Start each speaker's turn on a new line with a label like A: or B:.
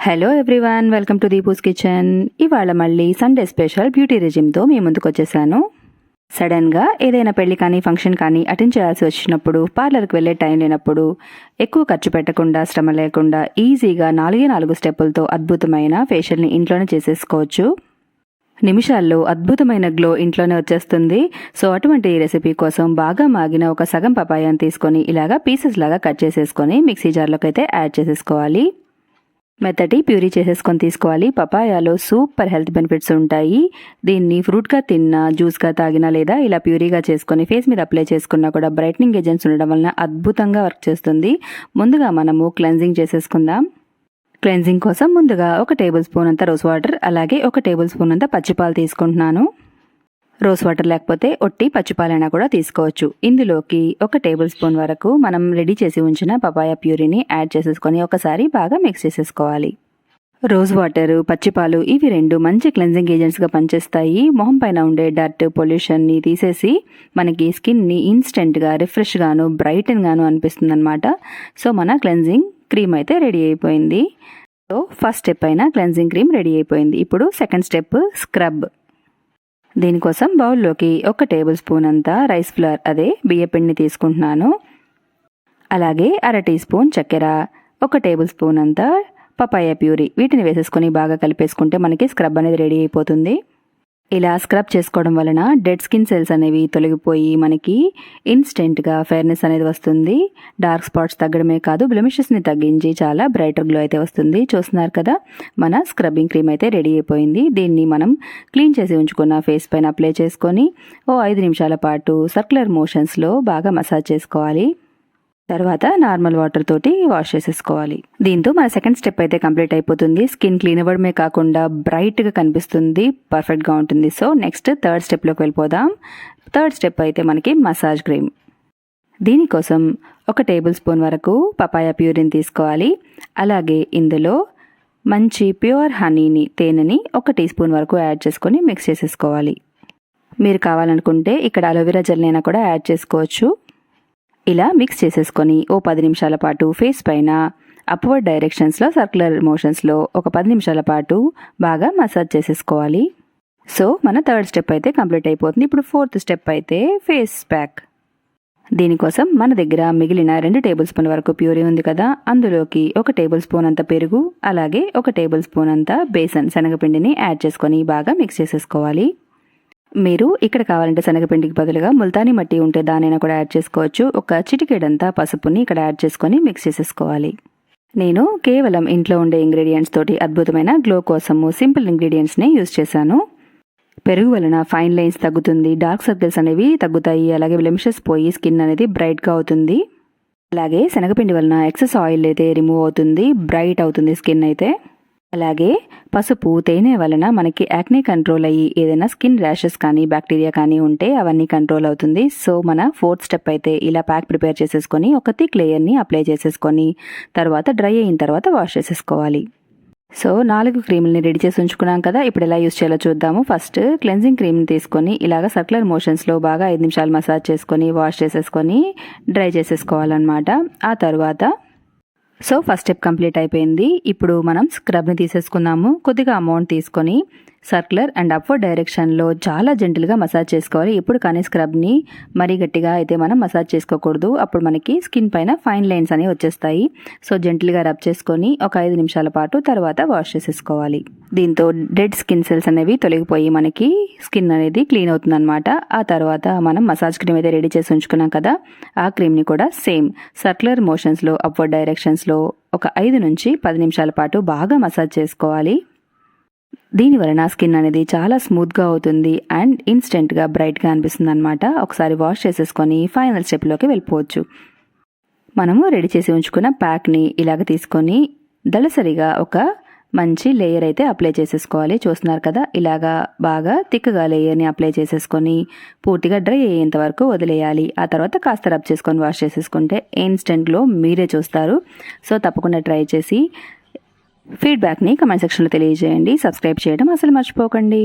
A: Hello everyone, welcome to Deepu's kitchen. ఇవాళ మళ్ళీ Sunday special beauty రెజిమ్తో మీ ముందుకు వచ్చేసాను. సడన్గా ఏదైనా పెళ్లి కానీ ఫంక్షన్ కానీ అటెండ్ చేయాల్సి వచ్చినప్పుడు, పార్లర్కి వెళ్ళే టైం లేనప్పుడు, ఎక్కువ ఖర్చు పెట్టకుండా, శ్రమ లేకుండా ఈజీగా 4 స్టెప్పులతో అద్భుతమైన ఫేషియల్ని ఇంట్లోనే చేసేసుకోవచ్చు. నిమిషాల్లో అద్భుతమైన గ్లో ఇంట్లోనే వచ్చేస్తుంది. సో అటువంటి రెసిపీ కోసం బాగా మాగిన ఒక సగం పపాయాని తీసుకొని ఇలాగా పీసెస్ లాగా కట్ చేసేసుకొని మిక్సీ జార్లోకి అయితే యాడ్ చేసేసుకోవాలి. మెత్తటి ప్యూరీ చేసేసుకొని తీసుకోవాలి. పపాయాలో సూపర్ హెల్త్ బెనిఫిట్స్ ఉంటాయి. దీన్ని ఫ్రూట్గా తిన్నా, జ్యూస్గా తాగినా, లేదా ఇలా ప్యూరీగా చేసుకొని ఫేస్ మీద అప్లై చేసుకున్నా కూడా బ్రైట్నింగ్ ఏజెంట్స్ ఉండడం వలన అద్భుతంగా వర్క్ చేస్తుంది. ముందుగా మనము క్లెన్జింగ్ చేసేసుకుందాం. క్లెన్జింగ్ కోసం ముందుగా 1 టేబుల్ స్పూన్ అంత రోజ్ వాటర్, అలాగే 1 టేబుల్ స్పూన్ అంత పచ్చిపాలు తీసుకుంటున్నాను. రోజ్ వాటర్ లేకపోతే ఒట్టి పచ్చిపాలైనా కూడా తీసుకోవచ్చు. ఇందులోకి 1 టేబుల్ స్పూన్ వరకు మనం రెడీ చేసి ఉంచిన పపాయ ప్యూరీని యాడ్ చేసేసుకొని ఒకసారి బాగా మిక్స్ చేసేసుకోవాలి. రోజ్ వాటర్, పచ్చిపాలు ఇవి 2 మంచి క్లెన్జింగ్ ఏజెంట్స్గా పనిచేస్తాయి. మొహం పైన ఉండే డర్ట్, పొల్యూషన్ని తీసేసి మనకి స్కిన్ని ఇన్స్టెంట్గా రిఫ్రెష్గాను, బ్రైటన్గాను అనిపిస్తుంది అనమాట. సో మన క్లెన్జింగ్ క్రీమ్ అయితే రెడీ అయిపోయింది. సో ఫస్ట్ స్టెప్ అయిన క్లెన్జింగ్ క్రీమ్ రెడీ అయిపోయింది. ఇప్పుడు సెకండ్ స్టెప్ స్క్రబ్. దీనికోసం బౌల్లోకి 1 టేబుల్ స్పూన్ అంతా రైస్ ఫ్లవర్, అదే బియ్యపిండిని తీసుకుంటున్నాను. అలాగే 1/2 టీ స్పూన్ చక్కెర, 1 టేబుల్ స్పూన్ అంతా పపాయ ప్యూరీ, వీటిని వేసేసుకొని బాగా కలిపేసుకుంటే మనకి స్క్రబ్ అనేది రెడీ అయిపోతుంది. ఇలా స్క్రబ్ చేసుకోవడం వలన డెడ్ స్కిన్ సెల్స్ అనేవి తొలగిపోయి మనకి ఇన్స్టెంట్గా ఫెయిర్నెస్ అనేది వస్తుంది. డార్క్ స్పాట్స్ తగ్గడమే కాదు, బ్లెమిషెస్ని తగ్గించి చాలా బ్రైటర్ గ్లో అయితే వస్తుంది. చూస్తున్నారు కదా, మన స్క్రబ్బింగ్ క్రీమ్ అయితే రెడీ అయిపోయింది. దీన్ని మనం క్లీన్ చేసి ఉంచుకున్న ఫేస్ పైన అప్లై చేసుకొని 5 నిమిషాల పాటు సర్క్యులర్ మోషన్స్లో బాగా మసాజ్ చేసుకోవాలి. తర్వాత నార్మల్ వాటర్ తోటి వాష్ చేసేసుకోవాలి. దీంతో మన సెకండ్ స్టెప్ అయితే కంప్లీట్ అయిపోతుంది. స్కిన్ క్లీన్ అవ్వడమే కాకుండా బ్రైట్గా కనిపిస్తుంది, పర్ఫెక్ట్గా ఉంటుంది. సో నెక్స్ట్ థర్డ్ స్టెప్లోకి వెళ్ళిపోదాం. థర్డ్ స్టెప్ అయితే మనకి మసాజ్ క్రీమ్. దీనికోసం 1 టేబుల్ స్పూన్ వరకు పపాయ ప్యూరిని తీసుకోవాలి. అలాగే ఇందులో మంచి ప్యూర్ హనీని, తేనెని 1 టీ స్పూన్ వరకు యాడ్ చేసుకొని మిక్స్ చేసేసుకోవాలి. మీరు కావాలనుకుంటే ఇక్కడ అలోవెరా జెల్నైనా కూడా యాడ్ చేసుకోవచ్చు. ఇలా మిక్స్ చేసేసుకొని 10 నిమిషాల పాటు ఫేస్ పైన అప్వర్డ్ డైరెక్షన్స్లో సర్క్యులర్ మోషన్స్లో 10 నిమిషాల పాటు బాగా మసాజ్ చేసేసుకోవాలి. సో మన థర్డ్ స్టెప్ అయితే కంప్లీట్ అయిపోతుంది. ఇప్పుడు ఫోర్త్ స్టెప్ అయితే ఫేస్ ప్యాక్. దీనికోసం మన దగ్గర మిగిలిన 2 టేబుల్ స్పూన్ వరకు ప్యూరీ ఉంది కదా, అందులోకి 1 టేబుల్ స్పూన్ అంత పెరుగు, అలాగే 1 టేబుల్ స్పూన్ అంత బేసన్, శనగపిండిని యాడ్ చేసుకొని బాగా మిక్స్ చేసేసుకోవాలి. మీరు ఇక్కడ కావాలంటే శనగపిండికి బదులుగా ముల్తానీ మట్టి ఉంటే దానైనా కూడా యాడ్ చేసుకోవచ్చు. 1 చిటికెడంతా పసుపుని ఇక్కడ యాడ్ చేసుకొని మిక్స్ చేసేసుకోవాలి. నేను కేవలం ఇంట్లో ఉండే ఇంగ్రీడియంట్స్ తోటి అద్భుతమైన గ్లో కోసము సింపుల్ ఇంగ్రీడియంట్స్ని యూజ్ చేశాను. పెరుగు వలన ఫైన్ లైన్స్ తగ్గుతుంది, డార్క్ సర్కిల్స్ అనేవి తగ్గుతాయి, అలాగే బ్లెమిషెస్ పోయి స్కిన్ అనేది బ్రైట్గా అవుతుంది. అలాగే శనగపిండి వలన ఎక్సెస్ ఆయిల్ అయితే రిమూవ్ అవుతుంది, బ్రైట్ అవుతుంది స్కిన్ అయితే. అలాగే పసుపు, తేనె వలన మనకి యాక్నే కంట్రోల్ అయ్యి ఏదైనా స్కిన్ ర్యాషెస్ కానీ బ్యాక్టీరియా కానీ ఉంటే అవన్నీ కంట్రోల్ అవుతుంది. సో మన ఫోర్త్ స్టెప్ అయితే ఇలా ప్యాక్ ప్రిపేర్ చేసేసుకొని ఒక థిక్ లేయర్ని అప్లై చేసేసుకొని తర్వాత డ్రై అయిన తర్వాత వాష్ చేసేసుకోవాలి. సో 4 క్రీములని రెడీ చేసి ఉంచుకున్నాం కదా, ఇప్పుడు ఎలా యూజ్ చేయాలో చూద్దాము. ఫస్ట్ క్లెన్జింగ్ క్రీమ్ని తీసుకొని ఇలాగ సర్క్యులర్ మోషన్స్లో బాగా 5 నిమిషాలు మసాజ్ చేసుకొని వాష్ చేసేసుకొని డ్రై చేసేసుకోవాలన్నమాట. ఆ తర్వాత ఫస్ట్ స్టెప్ కంప్లీట్ అయిపోయింది. ఇప్పుడు మనం స్క్రబ్ని తీసేసుకుందాము. కొద్దిగా అమౌంట్ తీసుకొని సర్క్యులర్ అండ్ అప్వర్డ్ డైరెక్షన్లో చాలా జెంటిల్గా మసాజ్ చేసుకోవాలి. ఎప్పుడు కానీ స్క్రబ్ని మరీ గట్టిగా అయితే మనం మసాజ్ చేసుకోకూడదు, అప్పుడు మనకి స్కిన్ పైన ఫైన్ లైన్స్ అనేవి వచ్చేస్తాయి. సో జెంటిల్గా రబ్ చేసుకొని 5 నిమిషాల పాటు తర్వాత వాష్ చేసేసుకోవాలి. దీంతో డెడ్ స్కిన్ సెల్స్ అనేవి తొలగిపోయి మనకి స్కిన్ అనేది క్లీన్ అవుతుంది అనమాట. ఆ తర్వాత మనం మసాజ్ క్రీమ్ అయితే రెడీ చేసి ఉంచుకున్నాం కదా, ఆ క్రీమ్ని కూడా సేమ్ సర్క్యులర్ మోషన్స్లో అప్వర్డ్ డైరెక్షన్స్లో 5 నుంచి 10 నిమిషాల పాటు బాగా మసాజ్ చేసుకోవాలి. దీని వలన స్కిన్ అనేది చాలా స్మూత్గా అవుతుంది అండ్ ఇన్స్టెంట్గా బ్రైట్గా అనిపిస్తుంది అనమాట. ఒకసారి వాష్ చేసేసుకొని ఫైనల్ స్టెప్లోకి వెళ్ళిపోవచ్చు. మనము రెడీ చేసి ఉంచుకున్న ప్యాక్ని ఇలాగ తీసుకొని దళసరిగా ఒక మంచి లేయర్ అయితే అప్లై చేసేసుకోవాలి. చూస్తున్నారు కదా, ఇలాగా బాగా థిక్గా లేయర్ని అప్లై చేసేసుకొని పూర్తిగా డ్రై అయ్యేంత వరకు వదిలేయాలి. ఆ తర్వాత కాస్త రబ్ చేసుకొని వాష్ చేసేసుకుంటే ఇన్స్టెంట్లో మీరే చూస్తారు. సో తప్పకుండా ట్రై చేసి ఫీడ్బ్యాక్ని కమెంట్ సెక్షన్లో తెలియజేయండి. సబ్స్క్రైబ్ చేయడం అసలు మర్చిపోకండి.